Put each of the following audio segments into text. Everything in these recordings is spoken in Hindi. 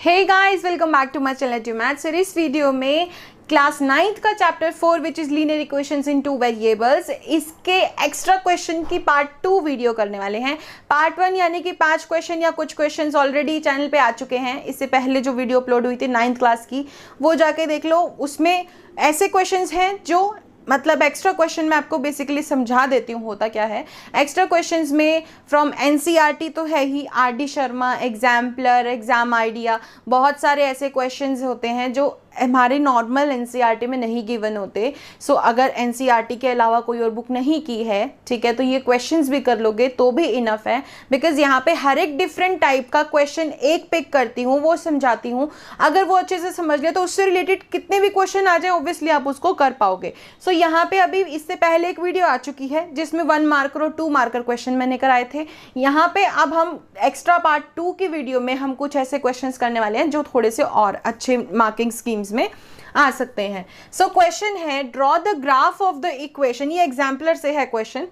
Hey guys, welcome back to my channel to math series. Video में क्लास 9th का chapter 4 which is linear equations in 2 variables, इसके एक्स्ट्रा क्वेश्चन की पार्ट 2 वीडियो करने वाले हैं। पार्ट 1 यानी कि 5 क्वेश्चन या कुछ क्वेश्चंस ऑलरेडी चैनल पे आ चुके हैं। इससे पहले जो वीडियो अपलोड हुई थी 9th क्लास की, वो जाके देख लो। उसमें ऐसे क्वेश्चंस हैं जो मतलब एक्स्ट्रा क्वेश्चन मैं आपको बेसिकली समझा देती हूँ होता क्या है। एक्स्ट्रा क्वेश्चंस में फ्रॉम एनसीईआरटी तो है ही, R D. Sharma, exemplar, exam idea, बहुत सारे ऐसे क्वेश्चंस होते हैं जो हमारे नॉर्मल एनसीईआरटी में नहीं गिवन होते। सो अगर एनसीईआरटी के अलावा कोई और बुक नहीं की है, ठीक है, तो ये क्वेश्चंस भी कर लोगे तो भी इनफ है, बिकॉज यहाँ पे हर एक डिफरेंट टाइप का क्वेश्चन एक पिक करती हूँ, वो समझाती हूँ। अगर वो अच्छे से समझ लिया तो उससे रिलेटेड कितने भी क्वेश्चन आ जाए ऑब्वियसली आप उसको कर पाओगे। सो यहाँ पे अभी इससे पहले एक वीडियो आ चुकी है जिसमें 1 मार्कर और 2 मार्कर क्वेश्चन मैंने कराए थे। यहाँ पे अब हम एक्स्ट्रा पार्ट 2 की वीडियो में हम कुछ ऐसे क्वेश्चन करने वाले हैं जो थोड़े से और अच्छे मार्किंग स्कीम में आ सकते हैं। सो क्वेश्चन है, draw the graph of the equation. ये एग्जाम्पलर से है question.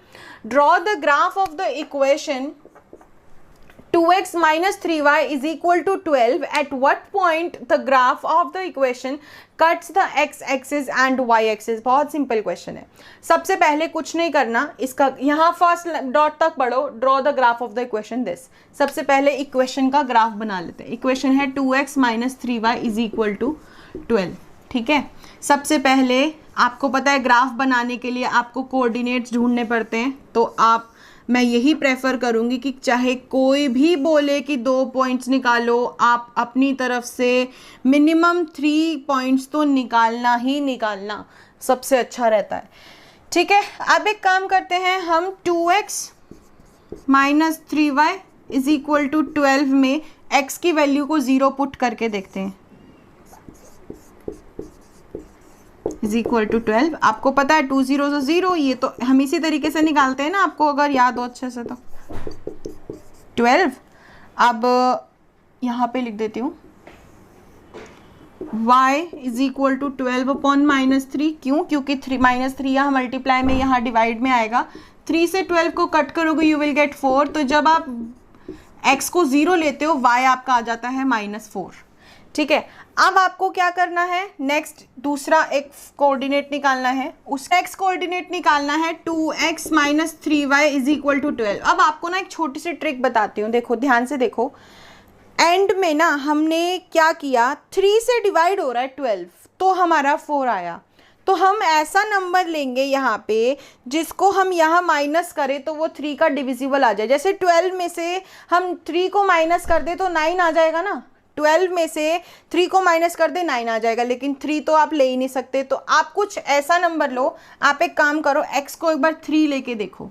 Draw the graph of the equation 2x minus 3y is equal to 12. At what point the graph of the equation cuts the x axis and y axis? बहुत सिंपल क्वेश्चन है। सबसे पहले कुछ नहीं करना, इसका यहाँ फर्स्ट डॉट तक पढ़ो, draw the graph of the equation this. सबसे पहले इक्वेशन का ग्राफ बना लेते हैं। इक्वेशन है 2x minus 3y is equal to 12, ठीक है। सबसे पहले आपको पता है ग्राफ बनाने के लिए आपको कोऑर्डिनेट्स ढूंढने पड़ते हैं, तो मैं यही प्रेफर करूंगी कि चाहे कोई भी बोले कि 2 पॉइंट्स निकालो, आप अपनी तरफ से मिनिमम 3 पॉइंट्स तो निकालना ही निकालना सबसे अच्छा रहता है, ठीक है। अब एक काम करते हैं, हम 2x minus 3y is equal to 12 में x की वैल्यू को 0 पुट करके देखते हैं। Is equal to 12। आपको पता है 2 0 से 0, ये तो हम इसी तरीके से निकालते हैं ना, आपको अगर याद हो अच्छे से तो 12। अब यहाँ पे लिख देती हूँ y is equal to 12 upon -3। क्यों? क्योंकि -3 यहाँ मल्टीप्लाई में, यहाँ डिवाइड में आएगा। 3 से 12 को कट करोगे यू विल गेट 4। तो जब आप x को 0 लेते हो y आपका आ जाता है -4, ठीक है। अब आपको क्या करना है, नेक्स्ट दूसरा एक कोऑर्डिनेट निकालना है। उस नेक्स्ट कोऑर्डिनेट निकालना है 2x minus 3y is equal to 12। अब आपको ना एक छोटी सी ट्रिक बताती हूँ, देखो ध्यान से देखो। एंड में ना हमने क्या किया, 3 से डिवाइड हो रहा है 12, तो हमारा 4 आया। तो हम ऐसा नंबर लेंगे यहाँ पे जिसको हम यहाँ माइनस करें तो वो 3 का डिविजिबल आ जाए। जैसे 12 में से हम 3 को माइनस कर दे तो 9 आ जाएगा ना। 12 में से 3 को माइनस कर दे 9 आ जाएगा, लेकिन 3 तो आप ले ही नहीं सकते। तो आप कुछ ऐसा नंबर लो, आप एक काम करो, x को एक बार 3 लेके देखो,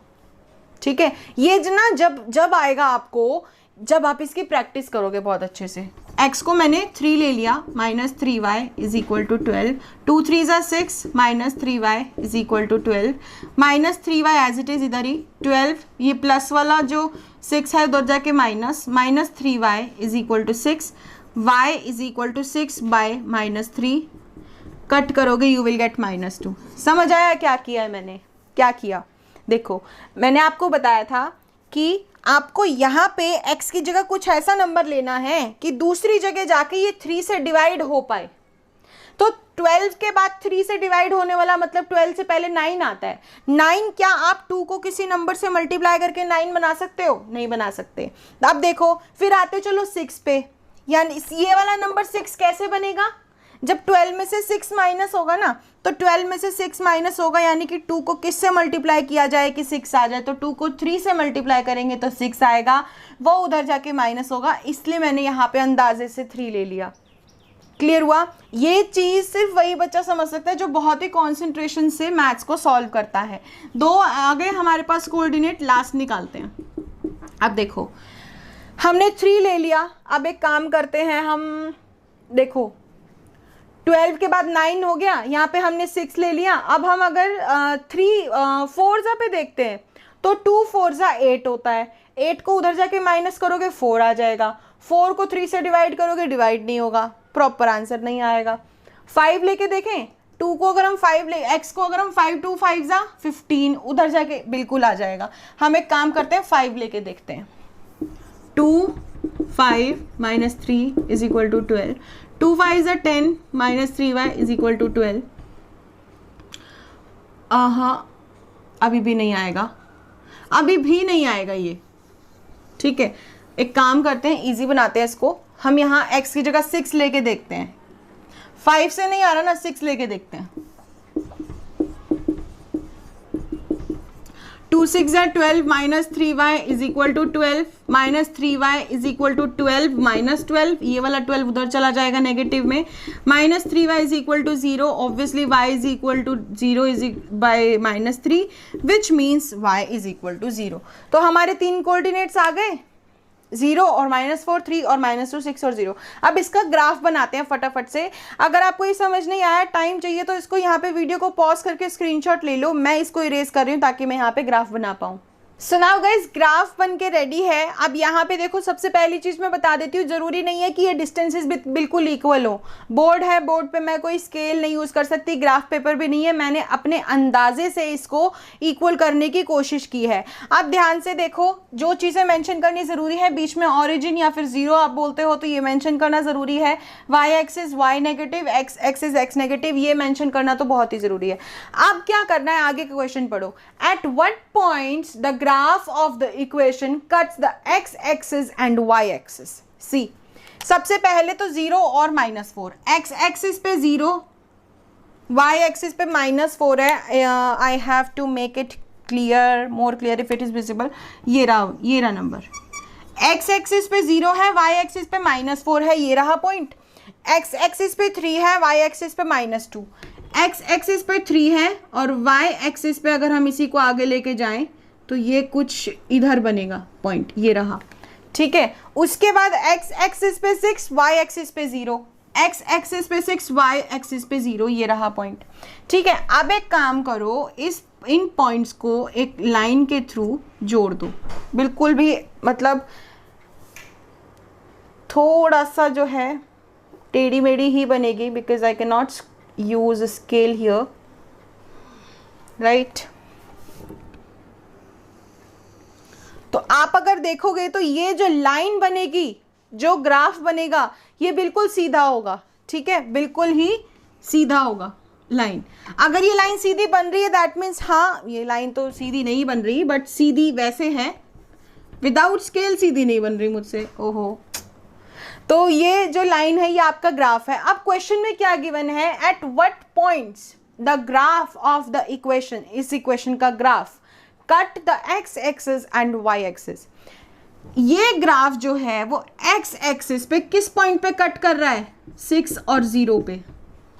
ठीक है। ये ना जब आएगा आपको, जब आप इसकी प्रैक्टिस करोगे बहुत अच्छे से। x को मैंने 3 ले लिया, -3y इज इक्वल टू 12। 2 3 ज़ा 6, -3y is equal to 12। -3y as it is इधर ही 12, ये प्लस वाला जो 6 है उधर जाके -3y is equal to 6। y is equal to 6 by -3, cut करोगे यू विल गेट -2। समझ आया क्या किया है मैंने, क्या किया? देखो मैंने आपको बताया था कि आपको यहाँ पे x की जगह कुछ ऐसा नंबर लेना है कि दूसरी जगह जाके ये 3 से डिवाइड हो पाए। तो 12 के बाद 3 से डिवाइड होने वाला मतलब 12 से पहले 9 आता है। 9 क्या आप 2 को किसी नंबर से मल्टीप्लाई करके 9 बना सकते हो? नहीं बना सकते। अब देखो फिर आते चलो 6 पे, यानी ये वाला नंबर 6 कैसे बनेगा? जब 12 में से 6 माइनस होगा ना, तो 12 में से 6 माइनस होगा, यानी कि 2 को किससे मल्टीप्लाई किया जाए कि 6 आ जाए। तो 2 को 3 से मल्टीप्लाई करेंगे तो 6 आएगा, वो उधर जाके माइनस होगा, इसलिए मैंने यहाँ पे अंदाजे से 3 ले लिया। क्लियर हुआ? ये चीज़ सिर्फ वही बच्चा समझ सकता है जो बहुत ही कॉन्सेंट्रेशन से मैथ्स को सॉल्व करता है। 2 आ गए हमारे पास कोऑर्डिनेट, लास्ट निकालते हैं। अब देखो हमने 3 ले लिया। अब एक काम करते हैं हम, देखो 12 के बाद 9 हो गया, यहाँ पे हमने 6 ले लिया। अब हम अगर 4 पे देखते हैं तो 2 4 8 होता है। 8 को उधर जाके माइनस करोगे 4 आ जाएगा। 4 को 3 से डिवाइड करोगे, डिवाइड नहीं होगा, प्रॉपर आंसर नहीं आएगा। 5 लेके देखें, 2 को अगर हम 5 ले, x को अगर हम 5 2 5 ज़ा 15, उधर जाके बिल्कुल आ जाएगा। हम एक काम करते हैं 5 लेके देखते हैं। 2 5 minus 3 is equal to 12. 2 5s are 10 minus 3y is equal to 12. अभी भी नहीं आएगा, अभी भी नहीं आएगा ये। ठीक है, एक काम करते हैं, इजी बनाते हैं इसको। हम यहाँ x की जगह 6 लेके देखते हैं। 5 से नहीं आ रहा ना, 6 लेके देखते हैं। 2 6 are 12 minus 3y is equal to 12 minus 3y is equal to 12 minus 12, ये वाला 12 उधर चला जाएगा नेगेटिव में। minus 3y is equal to 0, obviously y is equal to 0 is by minus 3 which means y is equal to 0। तो हमारे तीन कोऑर्डिनेट्स आ गए, 0 और -4 3 और -2 6 और 0। अब इसका ग्राफ बनाते हैं फटाफट से। अगर आपको ये समझ नहीं आया, टाइम चाहिए, तो इसको यहाँ पे वीडियो को पॉज करके स्क्रीनशॉट ले लो। मैं इसको इरेज कर रही हूँ ताकि मैं यहाँ पे ग्राफ बना पाऊँ। सो नाउ गाइस, ग्राफ बन के रेडी है। अब यहाँ पे देखो, सबसे पहली चीज मैं बता देती हूँ, जरूरी नहीं है कि ये डिस्टेंसेस बिल्कुल इक्वल हो। बोर्ड है, बोर्ड पे मैं कोई स्केल नहीं यूज कर सकती, ग्राफ पेपर भी नहीं है, मैंने अपने अंदाजे से इसको इक्वल करने की कोशिश की है। अब ध्यान से देखो, जो चीजें मेंशन करनी जरूरी है, बीच में ऑरिजिन या फिर 0 आप बोलते हो तो ये मेंशन करना जरूरी है। Y axis Y negative, X axis X negative, ये मेंशन करना तो बहुत ही जरूरी है। अब क्या करना है, आगे का क्वेश्चन पढ़ो। At what points the graph of the equation cuts the x-axis and y-axis। See, सबसे पहले तो 0 और -4, x एक्सिस पे 0, y एक्सिस पे -4 है। I have to make it clear, more clear if it is visible। ये रहा नंबर। x एक्सिस पे 0 है, y एक्सिस पे -4 है, ये रहा पॉइंट। x एक्सिस पे 3 है, y एक्सिस पे -2। x एक्सिस पे 3 है और y एक्सिस पे अगर हम इसी को आगे लेके जाएं तो ये कुछ इधर बनेगा पॉइंट, ये रहा। ठीक है, उसके बाद x एक्सिस पे 6, y एक्सिस पे 0, x एक्सिस पे 6, y एक्सिस पे 0, ये रहा पॉइंट। ठीक है, अब एक काम करो, इन पॉइंट्स को एक लाइन के थ्रू जोड़ दो। बिल्कुल भी मतलब थोड़ा सा जो है टेढ़ी मेढ़ी ही बनेगी, because I can not use scale here, right. तो आप अगर देखोगे तो ये जो लाइन बनेगी, जो ग्राफ बनेगा, ये बिल्कुल सीधा होगा। ठीक है, बिल्कुल ही सीधा होगा लाइन। अगर ये लाइन सीधी बन रही है दैट मीन्स, हाँ ये लाइन तो सीधी नहीं बन रही, बट सीधी वैसे है, विदाउट स्केल सीधी नहीं बन रही मुझसे, ओहो। तो ये जो लाइन है ये आपका ग्राफ है। अब क्वेश्चन में क्या गिवन है, at what points the graph of the equation, इस इक्वेशन का graph cut the x axis and y axis. ये ग्राफ जो है वो x एक्सिस पे किस पॉइंट पे कट कर रहा है, 6 और 0 पे,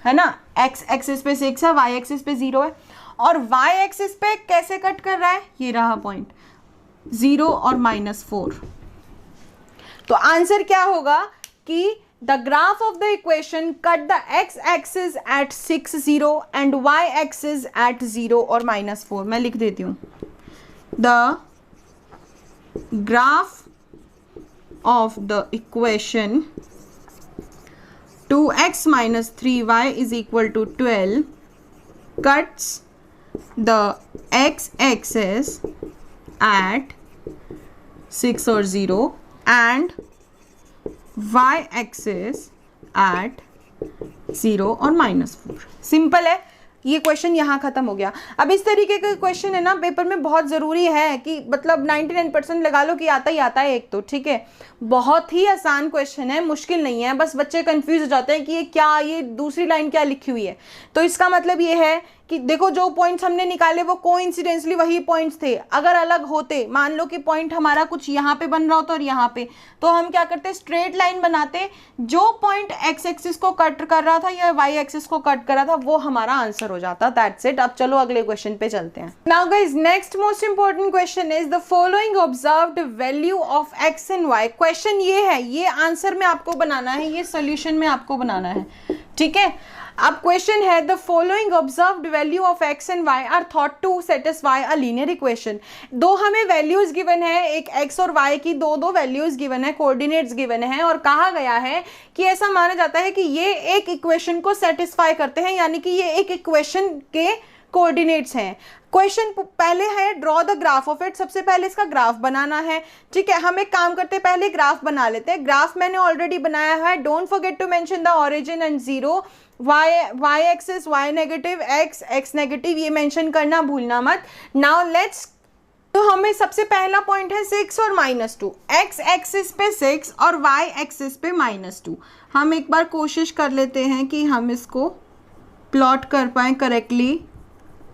है ना। x एक्सिस पे 6 है, y एक्सिस पे 0 है, और y एक्सिस पे कैसे कट कर रहा है, ये रहा पॉइंट 0 और -4। तो आंसर क्या होगा कि the graph of the equation cut the x axis at 6 0 and y axis at 0 और -4। मैं लिख देती हूँ, the graph of the equation 2x minus 3y is equal to 12 cuts the x axis at 6 or 0 and y axis at 0 और -4। सिंपल है, ये क्वेश्चन यहाँ खत्म हो गया। अब इस तरीके का क्वेश्चन है ना, पेपर में बहुत ज़रूरी है कि मतलब 99% लगा लो कि आता ही आता है एक तो। ठीक है, बहुत ही आसान क्वेश्चन है, मुश्किल नहीं है, बस बच्चे कंफ्यूज हो जाते हैं कि ये क्या, ये दूसरी लाइन क्या लिखी हुई है। तो इसका मतलब ये है कि देखो, जो पॉइंट्स हमने निकाले वो कोइंसिडेंटली वही पॉइंट्स थे। अगर अलग होते, मान लो कि पॉइंट हमारा कुछ यहाँ पे बन रहा होता और यहाँ पे, तो हम क्या करते, स्ट्रेट लाइन बनाते। जो पॉइंट एक्स एक्सिस को कट कर रहा था या वाई एक्सिस को कट कर रहा था वो हमारा आंसर हो जाता। That's it. अब चलो अगले क्वेश्चन पे चलते हैं। Now guys, next most important question is the following observed value of X and Y. Question ये है, ये आंसर में आपको बनाना है, ये सोल्यूशन में आपको बनाना है। ठीक है, अब क्वेश्चन है the following observed value of X and Y are thought to satisfy a linear equation. दो हमें वैल्यूज गिवन है, एक एक्स और वाई की दो वैल्यूज गिवन है, कोऑर्डिनेट्स गिवन है, और कहा गया है कि ऐसा माना जाता है कि ये एक इक्वेशन को सेटिस्फाई करते हैं, यानी कि ये एक इक्वेशन के कोऑर्डिनेट्स हैं। क्वेश्चन पहले है draw the graph of it, सबसे पहले इसका ग्राफ बनाना है। ठीक है, हम एक काम करते हैं, पहले ग्राफ बना लेते हैं। ग्राफ मैंने ऑलरेडी बनाया है, don't forget to mention the origin and zero. y axis y negative, x negative, ये मेंशन करना भूलना मत। नाउ लेट्स, तो हमें सबसे पहला पॉइंट है 6 और -2, x एक्सिस पे 6 और y एक्सिस पे -2। हम एक बार कोशिश कर लेते हैं कि हम इसको प्लॉट कर पाएँ करेक्टली।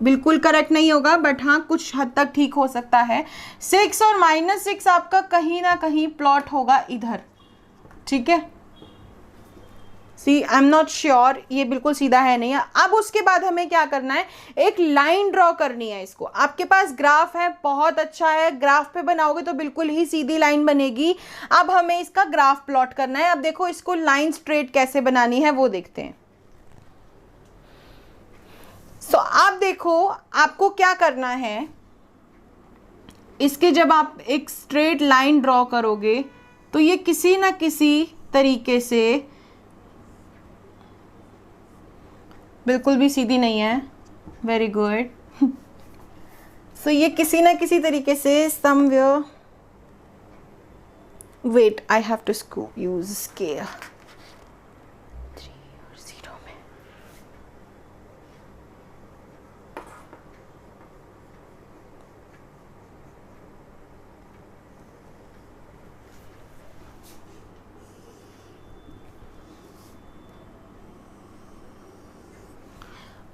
बिल्कुल करेक्ट नहीं होगा बट हाँ कुछ हद तक ठीक हो सकता है। 6 और -6 आपका कहीं ना कहीं प्लॉट होगा इधर। ठीक है, सी आई एम नॉट श्योर, ये बिल्कुल सीधा है नहीं है। अब उसके बाद हमें क्या करना है, एक लाइन ड्रॉ करनी है इसको। आपके पास ग्राफ है, बहुत अच्छा है, ग्राफ पे बनाओगे तो बिल्कुल ही सीधी लाइन बनेगी। अब हमें इसका ग्राफ प्लॉट करना है। अब देखो इसको लाइन स्ट्रेट कैसे बनानी है वो देखते हैं। सो आप देखो आपको क्या करना है, इसके जब आप एक स्ट्रेट लाइन ड्रॉ करोगे तो ये किसी ना किसी तरीके से, बिल्कुल भी सीधी नहीं है, वेरी गुड। सो ये किसी ना किसी तरीके से somewhere, wait I have to use scale 3 और 0 में।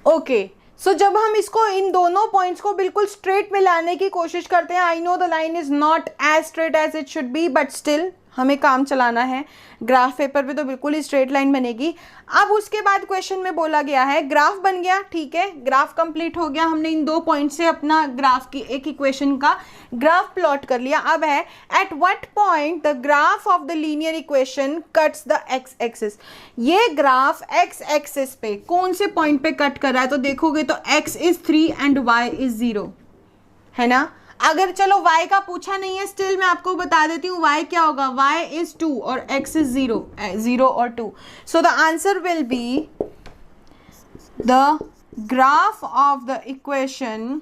ओके, सो जब हम इसको इन दोनों पॉइंट्स को बिल्कुल स्ट्रेट में लाने की कोशिश करते हैं, I know the line is not as straight as it should be but still हमें काम चलाना है। ग्राफ पेपर पे तो बिल्कुल ही स्ट्रेट लाइन बनेगी। अब उसके बाद क्वेश्चन में बोला गया है ग्राफ बन गया, ठीक है, ग्राफ कंप्लीट हो गया, हमने इन 2 पॉइंट से अपना ग्राफ की एक इक्वेशन का ग्राफ प्लॉट कर लिया। अब है at what point the graph of the linear equation cuts the x axis. ये ग्राफ एक्स एक्सिस पे कौन से पॉइंट पे कट कर रहा है, तो देखोगे तो x is 3 and y is 0 है ना। अगर चलो y का पूछा नहीं है, स्टिल मैं आपको बता देती हूँ y क्या होगा, y इज 2 और x इज 0 और 2। So the answer will be the graph of the equation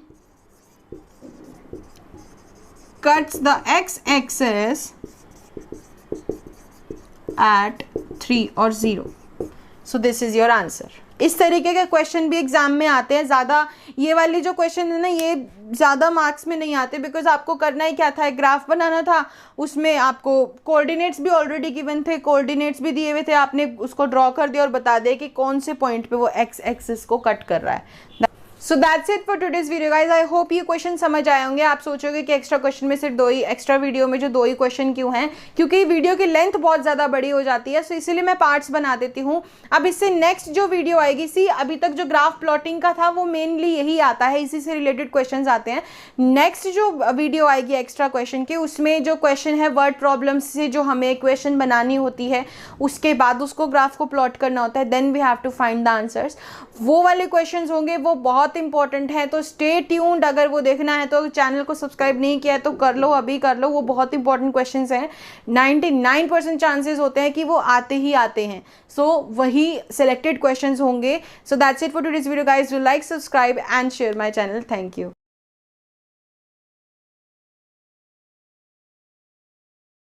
cuts the x-axis at 3 और 0. So this is your answer. इस तरीके के क्वेश्चन भी एग्जाम में आते हैं। ज़्यादा ये वाली जो क्वेश्चन है ना, ये ज़्यादा मार्क्स में नहीं आते, बिकॉज आपको करना ही क्या था, एक ग्राफ बनाना था, उसमें आपको कोऑर्डिनेट्स भी ऑलरेडी गिवन थे, कोऑर्डिनेट्स भी दिए हुए थे, आपने उसको ड्रॉ कर दिया और बता दिया कि कौन से पॉइंट पे वो एक्स एक्सिस को कट कर रहा है। So that's it for today's video guys. I hope ये क्वेश्चन समझ आए होंगे। आप सोचोगे कि एक्स्ट्रा क्वेश्चन में सिर्फ 2 ही, एक्स्ट्रा वीडियो में जो 2 ही क्वेश्चन क्यों हैं, क्योंकि वीडियो की लेंथ बहुत ज़्यादा बड़ी हो जाती है, सो इसीलिए मैं पार्ट्स बना देती हूँ। अब इससे नेक्स्ट जो वीडियो आएगी, सी अभी तक जो ग्राफ प्लॉटिंग का था वो मेनली यही आता है, इसी से रिलेटेड क्वेश्चन आते हैं। नेक्स्ट जो वीडियो आएगी एक्स्ट्रा क्वेश्चन की, उसमें जो क्वेश्चन है वर्ड प्रॉब्लम्स से जो हमें इक्वेशन बनानी होती है, उसके बाद उसको ग्राफ को प्लॉट करना होता है, then we have to find the answers. वो वाले क्वेश्चन होंगे, वो बहुत इंपॉर्टेंट है, तो स्टे ट्यून्ड। अगर वो देखना है तो चैनल को सब्सक्राइब नहीं किया है तो कर लो, अभी कर लो, वो बहुत इंपॉर्टेंट क्वेश्चंस हैं। 99% चांसेस होते हैं कि वो आते ही आते हैं, सो वही सिलेक्टेड क्वेश्चंस होंगे। So that's it for today's video guys. Do like, subscribe and share my channel. Thank you.